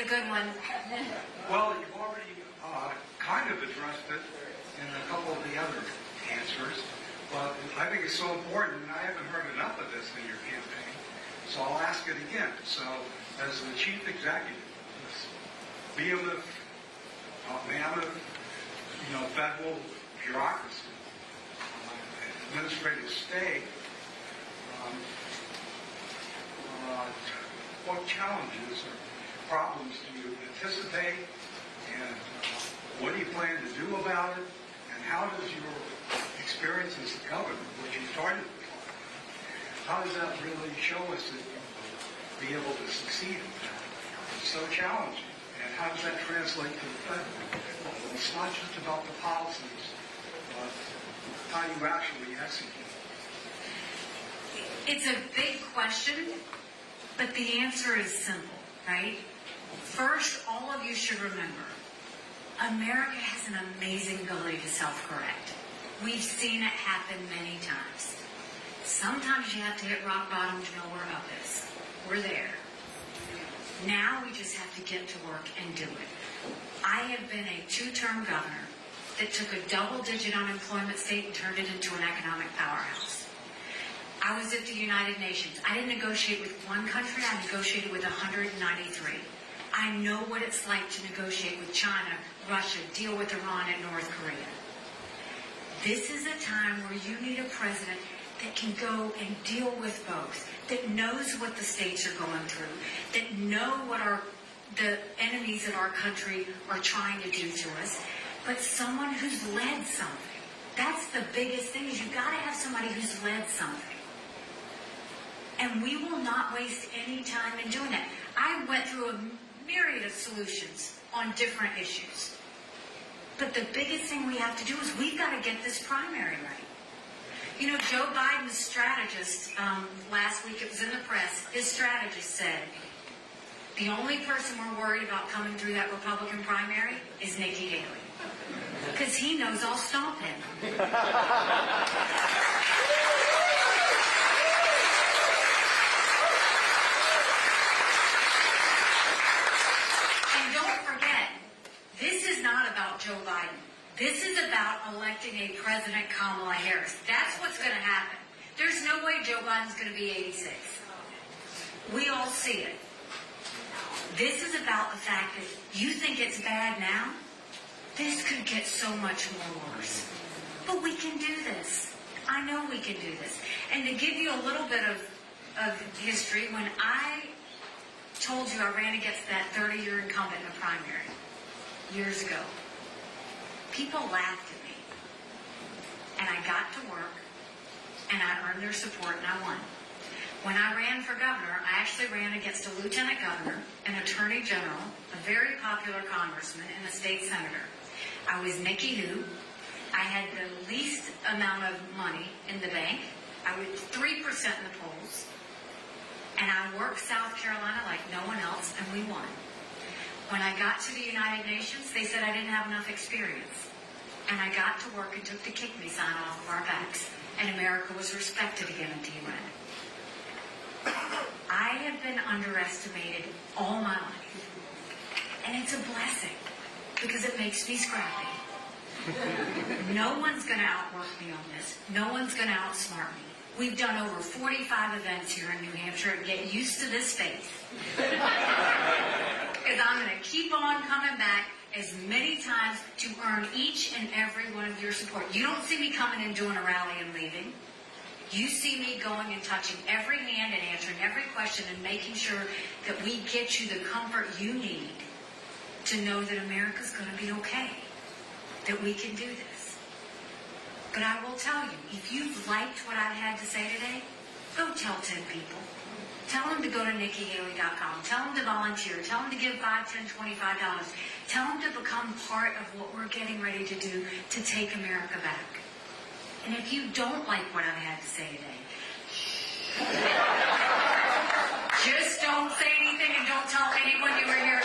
good one. Well, you've already kind of addressed it in a couple of the other answers, but I think it's so important, and I haven't heard enough of this in your campaign, so I'll ask it again. So, as the chief executive, this behemoth, mammoth, federal bureaucracy, administrative state, what challenges or problems do you anticipate, and what do you plan to do about it, and how does your experience as the governor, which you started with, how does that really show us that you'll be able to succeed in that? It's so challenging, and how does that translate to the federal? It's not just about the policies, but how you actually execute. It's a big question, but the answer is simple, right? First, all of you should remember, America has an amazing ability to self-correct. We've seen it happen many times. Sometimes you have to hit rock bottom to know where up is. We're there. Now we just have to get to work and do it. I have been a 2-term governor that took a double-digit unemployment state and turned it into an economic powerhouse. I was at the United Nations. I didn't negotiate with one country. I negotiated with 193. I know what it's like to negotiate with China, Russia, deal with Iran and North Korea. This is a time where you need a president that can go and deal with both, that knows what the states are going through, that know what the enemies of our country are trying to do to us, but someone who's led something. That's the biggest thing, is you've got to have somebody who's led something. And we will not waste any time in doing that. I went through a myriad of solutions on different issues. But the biggest thing we have to do is we've got to get this primary right. Joe Biden's strategist, last week it was in the press, his strategist said, the only person we're worried about coming through that Republican primary is Nikki Haley. Because he knows I'll stomp him. And don't forget, this is not about Joe Biden. This is about electing a President Kamala Harris. That's what's going to happen. There's no way Joe Biden's going to be 86. We all see it. This is about the fact that you think it's bad now. This could get so much more worse. But we can do this. I know we can do this. And to give you a little bit of history, when I told you I ran against that 30-year incumbent in a primary years ago, people laughed at me. And I got to work, and I earned their support, and I won. When I ran for governor, I actually ran against a lieutenant governor, an attorney general, a very popular congressman, and a state senator. I was Nikki Who. I had the least amount of money in the bank. I was 3% in the polls. And I worked South Carolina like no one else, and we won. When I got to the United Nations, they said I didn't have enough experience. And I got to work and took the kick me sign off of our backs. And America was respected again at the UN. I have been underestimated all my life. And it's a blessing, because it makes me scrappy. No one's going to outwork me on this. No one's going to outsmart me. We've done over 45 events here in New Hampshire. Get used to this face. Because I'm going to keep on coming back as many times to earn each and every one of your support. You don't see me coming and doing a rally and leaving. You see me going and touching every hand and answering every question and making sure that we get you the comfort you need to know that America's going to be okay, that we can do this. But I will tell you, if you've liked what I've had to say today, go tell 10 people. Tell them to go to NikkiHaley.com. Tell them to volunteer. Tell them to give $5, $10, $25. Tell them to become part of what we're getting ready to do to take America back. And if you don't like what I had to say today, just don't say anything and don't tell anyone you were here